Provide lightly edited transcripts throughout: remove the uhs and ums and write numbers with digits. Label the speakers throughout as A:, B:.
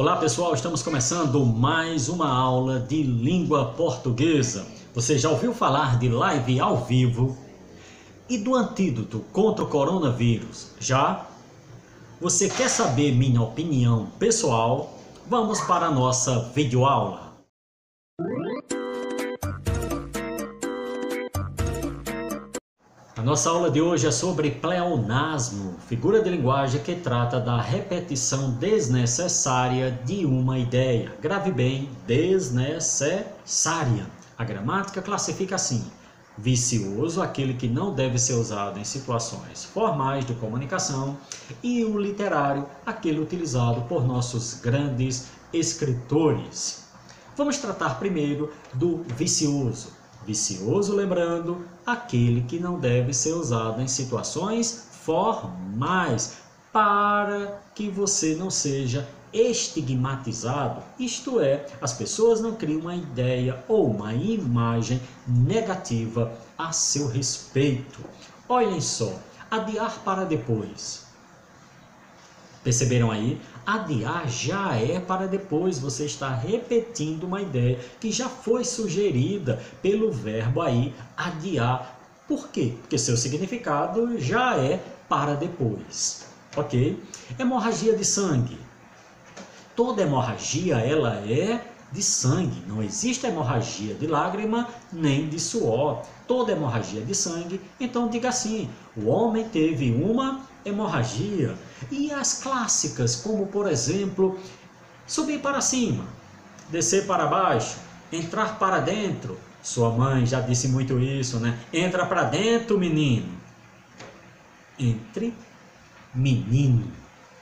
A: Olá pessoal, estamos começando mais uma aula de língua portuguesa. Você já ouviu falar de live ao vivo e do antídoto contra o coronavírus? Já? Você quer saber minha opinião pessoal? Vamos para a nossa videoaula. A nossa aula de hoje é sobre pleonasmo, figura de linguagem que trata da repetição desnecessária de uma ideia. Grave bem, desnecessária. A gramática classifica assim: vicioso, aquele que não deve ser usado em situações formais de comunicação, e o literário, aquele utilizado por nossos grandes escritores. Vamos tratar primeiro do vicioso. Vicioso, lembrando, aquele que não deve ser usado em situações formais, para que você não seja estigmatizado, isto é, as pessoas não criam uma ideia ou uma imagem negativa a seu respeito. Olhem só, adiar para depois. Perceberam aí? Adiar já é para depois, você está repetindo uma ideia que já foi sugerida pelo verbo aí, adiar. Por quê? Porque seu significado já é para depois, ok? Hemorragia de sangue. Toda hemorragia, ela é de sangue, não existe hemorragia de lágrima nem de suor. Toda hemorragia de sangue, então diga assim: o homem teve uma hemorragia. E as clássicas, como por exemplo, subir para cima, descer para baixo, entrar para dentro. Sua mãe já disse muito isso, né? Entra para dentro, menino. Entre, menino,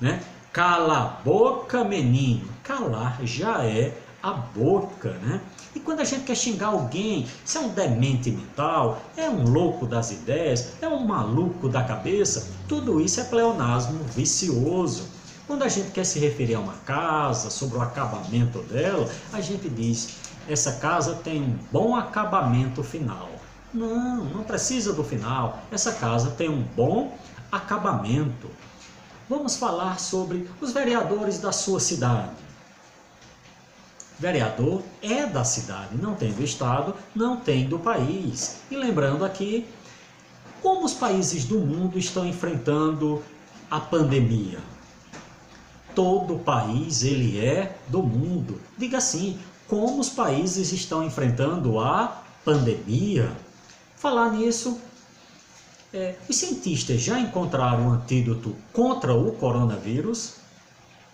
A: né? Cala a boca, menino. Calar já é a boca, né? E quando a gente quer xingar alguém, se é um demente mental, é um louco das ideias, é um maluco da cabeça, tudo isso é pleonasmo vicioso. Quando a gente quer se referir a uma casa, sobre o acabamento dela, a gente diz: essa casa tem um bom acabamento final. Não, não precisa do final. Essa casa tem um bom acabamento. Vamos falar sobre os vereadores da sua cidade. Vereador é da cidade, não tem do estado, não tem do país. E lembrando aqui, como os países do mundo estão enfrentando a pandemia? Todo país, ele é do mundo. Diga assim, como os países estão enfrentando a pandemia? Falar nisso, os cientistas já encontraram um antídoto contra o coronavírus?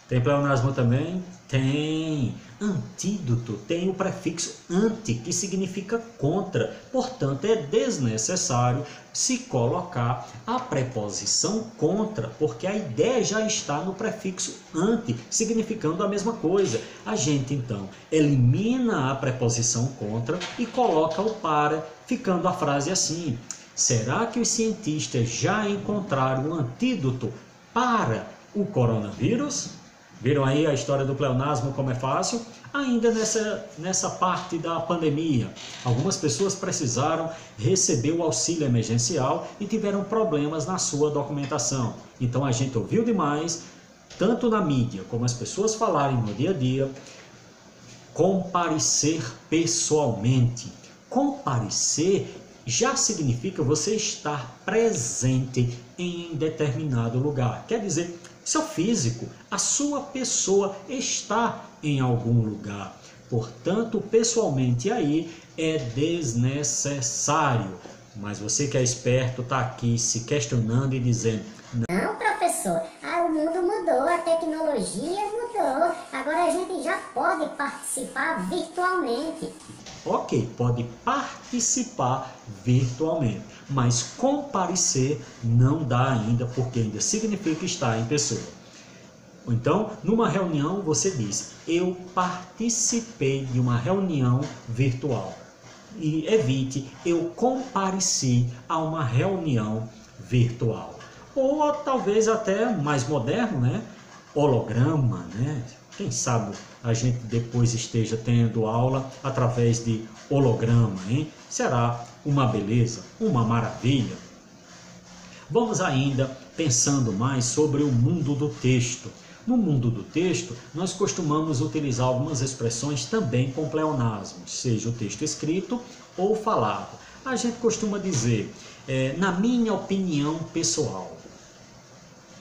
A: Tem pleonasmo também? Tem. Antídoto tem o prefixo anti, que significa contra. Portanto, é desnecessário se colocar a preposição contra, porque a ideia já está no prefixo anti, significando a mesma coisa. A gente, então, elimina a preposição contra e coloca o para, ficando a frase assim: será que os cientistas já encontraram um antídoto para o coronavírus? Viram aí a história do pleonasmo, como é fácil? Ainda nessa parte da pandemia, algumas pessoas precisaram receber o auxílio emergencial e tiveram problemas na sua documentação. Então a gente ouviu demais, tanto na mídia como as pessoas falarem no dia a dia, comparecer pessoalmente. Comparecer já significa você estar presente em determinado lugar. Quer dizer, seu físico, a sua pessoa está em algum lugar. Portanto, pessoalmente aí é desnecessário. Mas você que é esperto está aqui se questionando e dizendo:
B: não, professor, o mundo mudou, a tecnologia mudou, agora a gente já pode participar virtualmente.
A: Ok, pode participar virtualmente, mas comparecer não dá ainda, porque ainda significa estar em pessoa. Então, numa reunião você diz: eu participei de uma reunião virtual. E evite: eu compareci a uma reunião virtual. Ou talvez até mais moderno, né? Holograma, né? Quem sabe a gente depois esteja tendo aula através de holograma, hein? Será uma beleza, uma maravilha. Vamos ainda pensando mais sobre o mundo do texto. No mundo do texto, nós costumamos utilizar algumas expressões também com pleonasmos, seja o texto escrito ou falado. A gente costuma dizer, na minha opinião pessoal.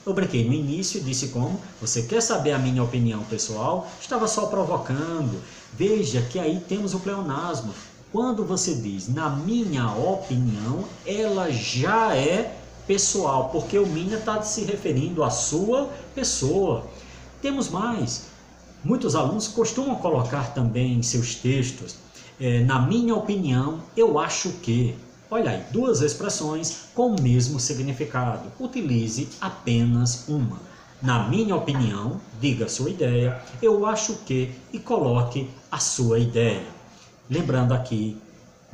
A: Eu brinquei no início e disse como, você quer saber a minha opinião pessoal? Estava só provocando. Veja que aí temos o pleonasmo. Quando você diz, na minha opinião, ela já é pessoal, porque o minha está se referindo à sua pessoa. Temos mais. Muitos alunos costumam colocar também em seus textos, na minha opinião, eu acho que. Olha aí, duas expressões com o mesmo significado. Utilize apenas uma. Na minha opinião, diga a sua ideia, eu acho que, e coloque a sua ideia. Lembrando aqui,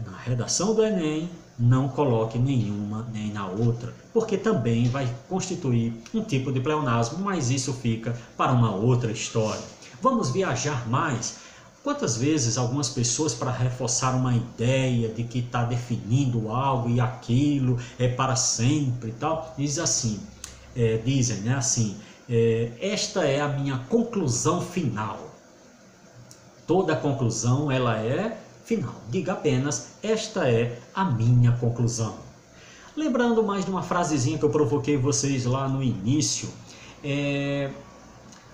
A: na redação do Enem, não coloque nenhuma nem na outra, porque também vai constituir um tipo de pleonasmo, mas isso fica para uma outra história. Vamos viajar mais. Quantas vezes algumas pessoas, para reforçar uma ideia de que está definindo algo e aquilo é para sempre e tal, dizem assim, esta é a minha conclusão final. Toda conclusão ela é final. Diga apenas, esta é a minha conclusão. Lembrando mais de uma frasezinha que eu provoquei vocês lá no início,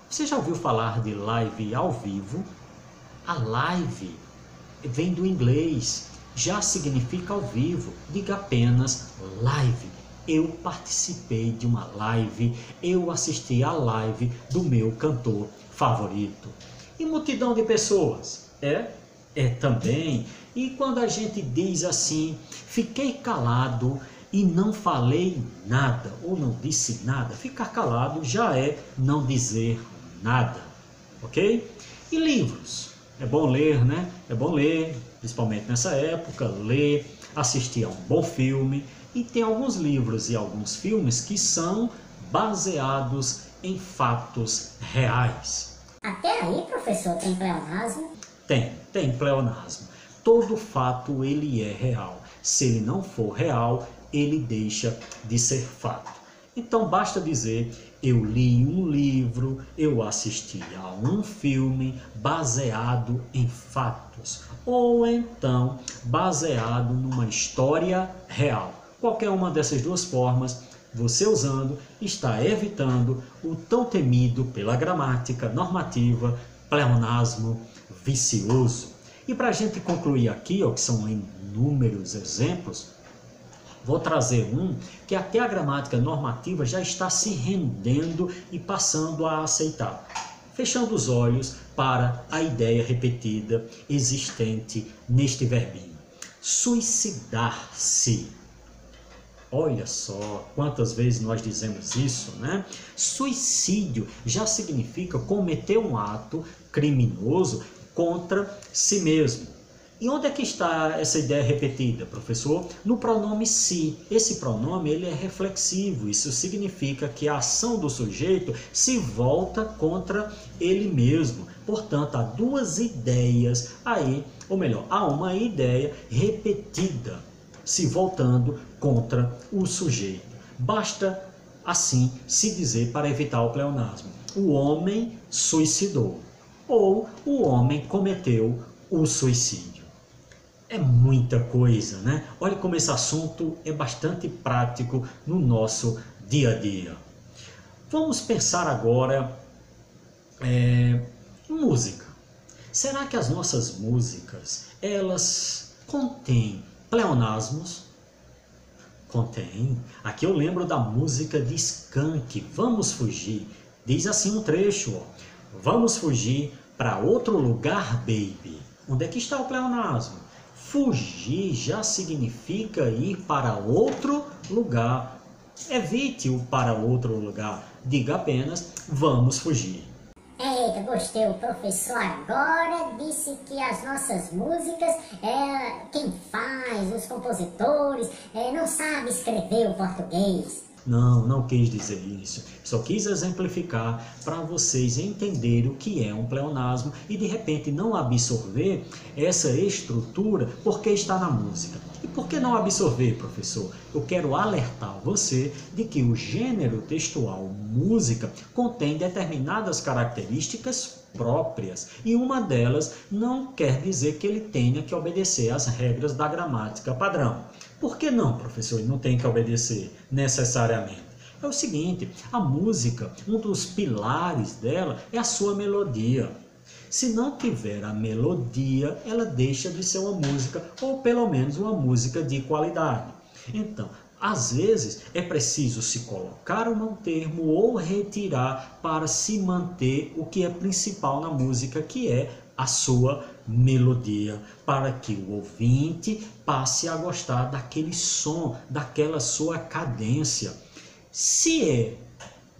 A: você já ouviu falar de live ao vivo? A live vem do inglês, já significa ao vivo. Diga apenas live. Eu participei de uma live, eu assisti a live do meu cantor favorito. E multidão de pessoas, também. E quando a gente diz assim, fiquei calado e não falei nada, ou não disse nada, ficar calado já é não dizer nada, ok? E livros? É bom ler, né? É bom ler, principalmente nessa época, ler, assistir a um bom filme. E tem alguns livros e alguns filmes que são baseados em fatos reais.
B: Até aí, professor, tem pleonasmo?
A: Tem pleonasmo. Todo fato ele é real. Se ele não for real, ele deixa de ser fato. Então basta dizer, eu li um livro, eu assisti a um filme baseado em fatos, ou então baseado numa história real. Qualquer uma dessas duas formas, você usando, está evitando o tão temido pela gramática normativa pleonasmo vicioso. E para a gente concluir aqui, que são inúmeros exemplos, vou trazer um que até a gramática normativa já está se rendendo e passando a aceitar. Fechando os olhos para a ideia repetida existente neste verbinho. Suicidar-se. Olha só quantas vezes nós dizemos isso, né? Suicídio já significa cometer um ato criminoso contra si mesmo. E onde é que está essa ideia repetida, professor? No pronome se. Esse pronome ele é reflexivo, isso significa que a ação do sujeito se volta contra ele mesmo. Portanto, há duas ideias aí, ou melhor, há uma ideia repetida se voltando contra o sujeito. Basta assim se dizer para evitar o pleonasmo. O homem suicidou ou o homem cometeu o suicídio. É muita coisa, né? Olha como esse assunto é bastante prático no nosso dia a dia. Vamos pensar agora em música. Será que as nossas músicas, elas contêm pleonasmos? Contém. Aqui eu lembro da música de Skank, Vamos Fugir. Diz assim um trecho, vamos fugir para outro lugar, baby. Onde é que está o pleonasmo? Fugir já significa ir para outro lugar. Evite o para outro lugar. Diga apenas, vamos fugir.
B: Eita, gostei. O professor agora disse que as nossas músicas, quem faz, os compositores, não sabe escrever o português.
A: Não, não quis dizer isso. Só quis exemplificar para vocês entenderem o que é um pleonasmo e de repente não absorver essa estrutura porque está na música. E por que não absorver, professor? Eu quero alertar você de que o gênero textual música contém determinadas características próprias e uma delas não quer dizer que ele tenha que obedecer às regras da gramática padrão. Por que não, professor? Ele não tem que obedecer necessariamente. É o seguinte, a música, um dos pilares dela é a sua melodia. Se não tiver a melodia, ela deixa de ser uma música, ou pelo menos uma música de qualidade. Então, às vezes é preciso se colocar um termo ou retirar para se manter o que é principal na música, que é a sua melodia, para que o ouvinte passe a gostar daquele som, daquela sua cadência. Se é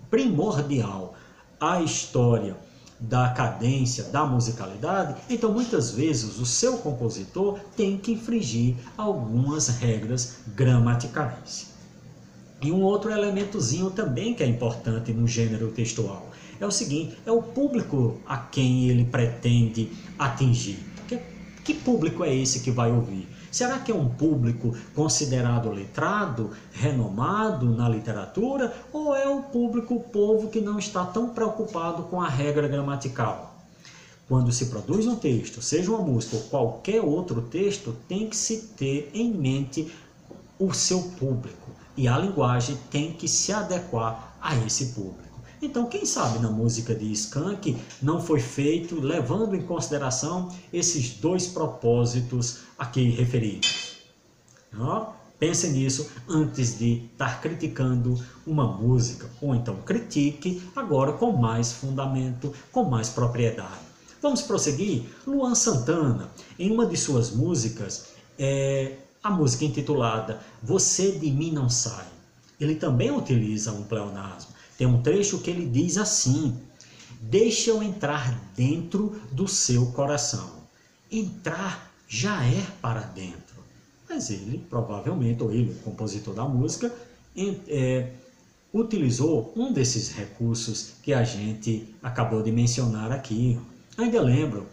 A: primordial a história da cadência, da musicalidade, então muitas vezes o seu compositor tem que infringir algumas regras gramaticais. E um outro elementozinho também que é importante no gênero textual é o seguinte, é o público a quem ele pretende atingir. Que público é esse que vai ouvir? Será que é um público considerado letrado, renomado na literatura, ou é o público, o povo que não está tão preocupado com a regra gramatical? Quando se produz um texto, seja uma música ou qualquer outro texto, tem que se ter em mente o seu público e a linguagem tem que se adequar a esse público. Então, quem sabe na música de Skank não foi feito levando em consideração esses dois propósitos aqui referidos. Pense nisso antes de estar criticando uma música, ou então critique agora com mais fundamento, com mais propriedade. Vamos prosseguir? Luan Santana, em uma de suas músicas, a música intitulada Você de Mim Não Sai, ele também utiliza um pleonasmo. Tem um trecho que ele diz assim: deixa eu entrar dentro do seu coração. Entrar já é para dentro. Mas ele, provavelmente, ou ele, o compositor da música, utilizou um desses recursos que a gente acabou de mencionar aqui. Ainda lembro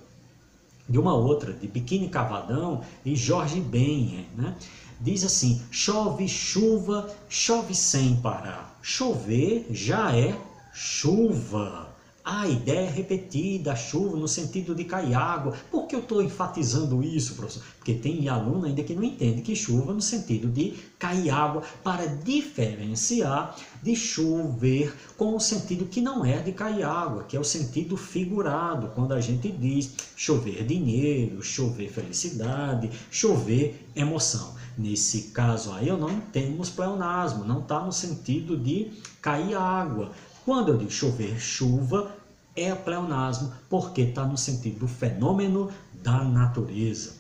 A: de uma outra, de Biquíni Cavadão e Jorge Ben, né? Diz assim, chove chuva, chove sem parar. Chover já é chuva. A ideia é repetida, a chuva no sentido de cair água. Por que eu estou enfatizando isso, professor? Porque tem aluno ainda que não entende que chuva no sentido de cair água, para diferenciar de chover com o sentido que não é de cair água, que é o sentido figurado, quando a gente diz chover dinheiro, chover felicidade, chover emoção. Nesse caso aí, não temos pleonasmo, não está no sentido de cair água. Quando eu digo chover chuva, é pleonasmo, porque está no sentido do fenômeno da natureza.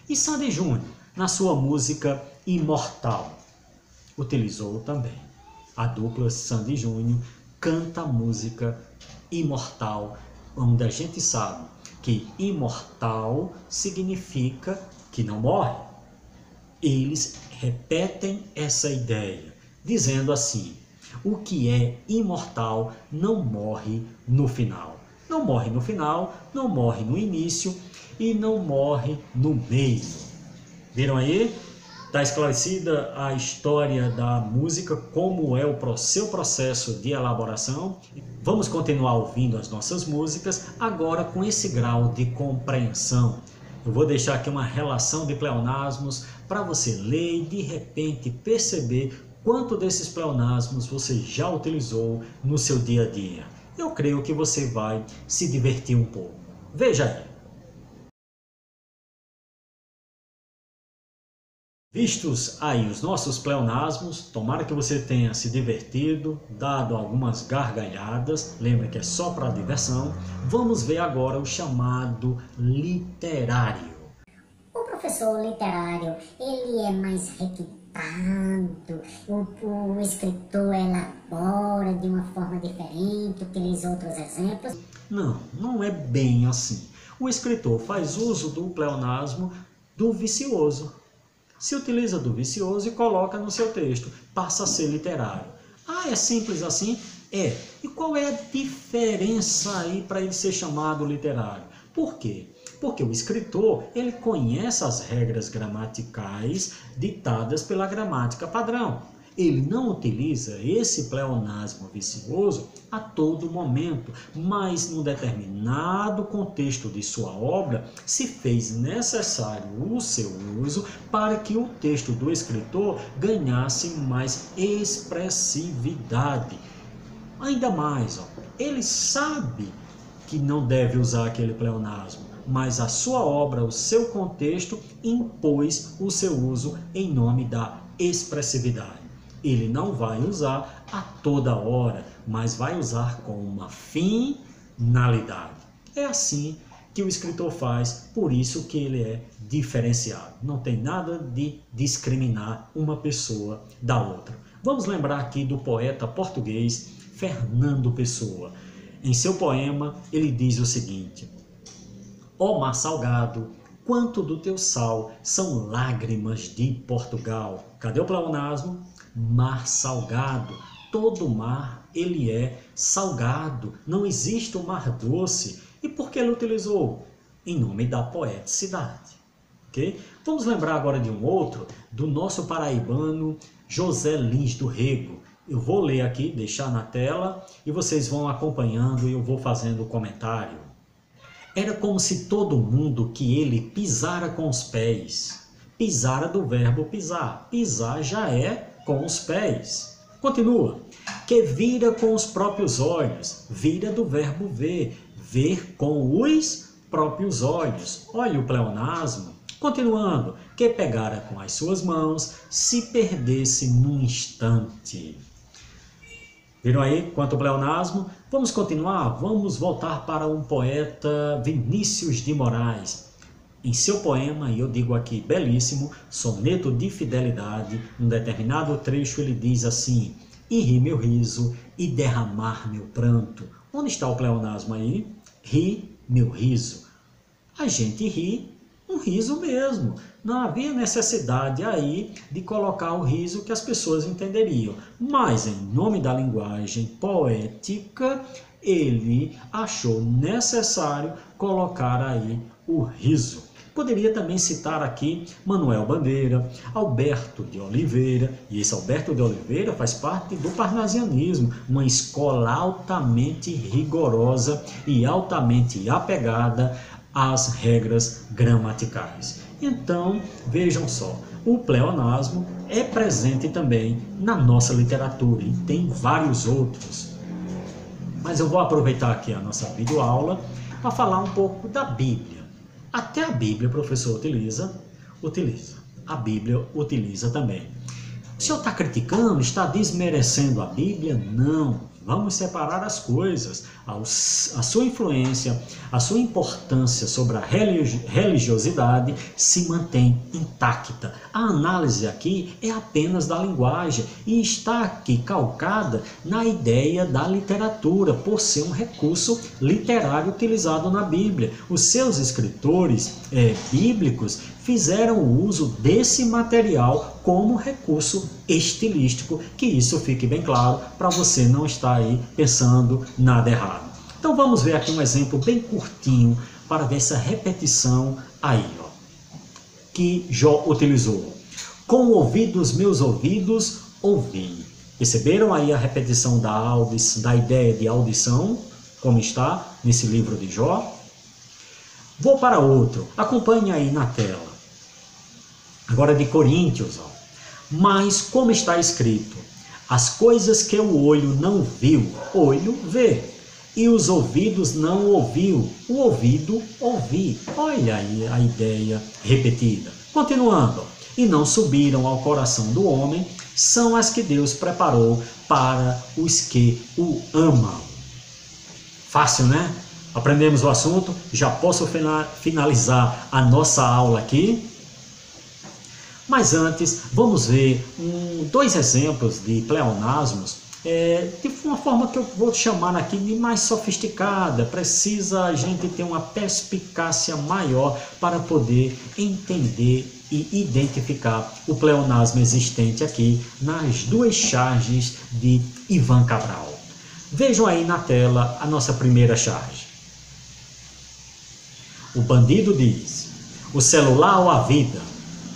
A: E Sandy Júnior, na sua música Imortal, utilizou também. A dupla Sandy Júnior canta a música Imortal, onde a gente sabe que imortal significa que não morre. Eles repetem essa ideia, dizendo assim: o que é imortal não morre no final. Não morre no final, não morre no início e não morre no meio. Viram aí? Está esclarecida a história da música, como é o seu processo de elaboração. Vamos continuar ouvindo as nossas músicas, agora com esse grau de compreensão. Eu vou deixar aqui uma relação de pleonasmos para você ler e de repente perceber quanto desses pleonasmos você já utilizou no seu dia a dia. Eu creio que você vai se divertir um pouco. Veja aí. Vistos aí os nossos pleonasmos, tomara que você tenha se divertido, dado algumas gargalhadas, lembra que é só para diversão. Vamos ver agora o chamado literário.
B: O professor literário, ele é mais requintado, o escritor elabora de uma forma diferente, utiliza outros exemplos?
A: Não, não é bem assim. O escritor faz uso do pleonasmo do vicioso. Se utiliza do vicioso e coloca no seu texto, passa a ser literário. Ah, é simples assim? É. E qual é a diferença aí para ele ser chamado literário? Por quê? Porque o escritor, ele conhece as regras gramaticais ditadas pela gramática padrão. Ele não utiliza esse pleonasmo vicioso a todo momento, mas num determinado contexto de sua obra se fez necessário o seu uso para que o texto do escritor ganhasse mais expressividade. Ainda mais, ele sabe que não deve usar aquele pleonasmo, mas a sua obra, o seu contexto, impôs o seu uso em nome da expressividade. Ele não vai usar a toda hora, mas vai usar com uma finalidade. É assim que o escritor faz, por isso que ele é diferenciado. Não tem nada de discriminar uma pessoa da outra. Vamos lembrar aqui do poeta português Fernando Pessoa. Em seu poema, ele diz o seguinte: ó mar salgado, quanto do teu sal são lágrimas de Portugal. Cadê o pleonasmo? Mar salgado. Todo mar, ele é salgado. Não existe o mar doce. E por que ele utilizou? Em nome da poeticidade. Okay? Vamos lembrar agora de um outro, do nosso paraibano José Lins do Rego. Eu vou ler aqui, deixar na tela, e vocês vão acompanhando e eu vou fazendo o comentário. Era como se todo mundo que ele pisara com os pés. Pisara do verbo pisar. Pisar já é com os pés. Continua. Que vira com os próprios olhos. Vira do verbo ver. Ver com os próprios olhos. Olha o pleonasmo. Continuando. Que pegara com as suas mãos, se perdesse num instante. Viram aí quanto pleonasmo? Vamos continuar? Vamos voltar para um poeta, Vinícius de Moraes. Em seu poema, e eu digo aqui belíssimo, Soneto de Fidelidade, num determinado trecho ele diz assim: e ri meu riso, e derramar meu pranto. Onde está o pleonasmo aí? Ri meu riso. A gente ri um riso mesmo. Não havia necessidade aí de colocar o riso que as pessoas entenderiam. Mas, em nome da linguagem poética, ele achou necessário colocar aí o riso. Poderia também citar aqui Manuel Bandeira, Alberto de Oliveira, e esse Alberto de Oliveira faz parte do parnasianismo, uma escola altamente rigorosa e altamente apegada às regras gramaticais. Então, vejam só, o pleonasmo é presente também na nossa literatura e tem vários outros. Mas eu vou aproveitar aqui a nossa videoaula para falar um pouco da Bíblia. Até a Bíblia o professor utiliza. A Bíblia utiliza também. O senhor está criticando, está desmerecendo a Bíblia? Não. Vamos separar as coisas. A sua influência, a sua importância sobre a religiosidade se mantém intacta. A análise aqui é apenas da linguagem e está aqui calcada na ideia da literatura, por ser um recurso literário utilizado na Bíblia. Os seus escritores bíblicos fizeram uso desse material como recurso estilístico, que isso fique bem claro para você não estar aí pensando nada errado. Então vamos ver aqui um exemplo bem curtinho para ver essa repetição aí, ó, que Jó utilizou. Com o ouvido dos meus ouvidos ouvi. Perceberam aí a repetição da ideia de audição, como está nesse livro de Jó? Vou para outro, acompanhe aí na tela. Agora de Coríntios, ó. Mas como está escrito, as coisas que o olho não viu, o olho vê, e os ouvidos não ouviu, o ouvido ouvi. Olha aí a ideia repetida. Continuando, e não subiram ao coração do homem, são as que Deus preparou para os que o amam. Fácil, né? Aprendemos o assunto, já posso finalizar a nossa aula aqui. Mas antes, vamos ver dois exemplos de pleonasmos de uma forma que eu vou chamar aqui de mais sofisticada. Precisa a gente ter uma perspicácia maior para poder entender e identificar o pleonasmo existente aqui nas duas charges de Ivan Cabral. Vejam aí na tela a nossa primeira charge. O bandido diz: o celular ou a vida?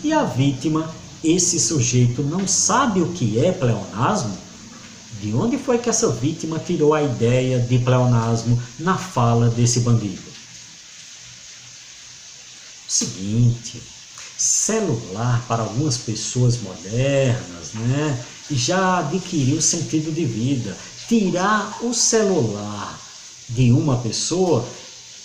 A: E a vítima, esse sujeito não sabe o que é pleonasmo? De onde foi que essa vítima tirou a ideia de pleonasmo na fala desse bandido? O seguinte, celular para algumas pessoas modernas, já adquiriu sentido de vida. Tirar o celular de uma pessoa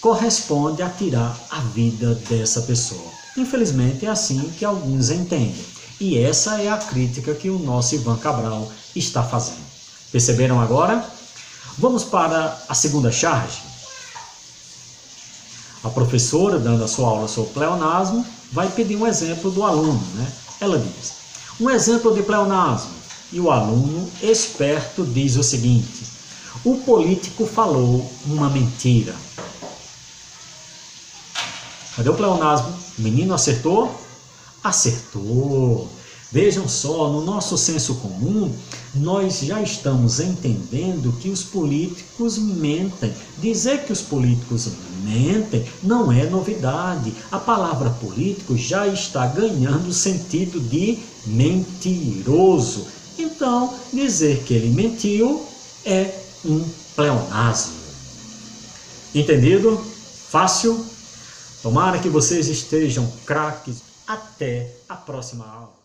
A: corresponde a tirar a vida dessa pessoa. Infelizmente é assim que alguns entendem. E essa é a crítica que o nosso Ivan Cabral está fazendo. Perceberam agora? Vamos para a segunda charge. A professora, dando a sua aula sobre pleonasmo, vai pedir um exemplo do aluno. Ela diz: um exemplo de pleonasmo. E o aluno, esperto, diz o seguinte: o político falou uma mentira. Cadê o pleonasmo? O menino acertou? Acertou! Vejam só, no nosso senso comum, nós já estamos entendendo que os políticos mentem. Dizer que os políticos mentem não é novidade. A palavra político já está ganhando o sentido de mentiroso. Então, dizer que ele mentiu é um pleonasmo. Entendido? Fácil? Tomara que vocês estejam craques. Até a próxima aula.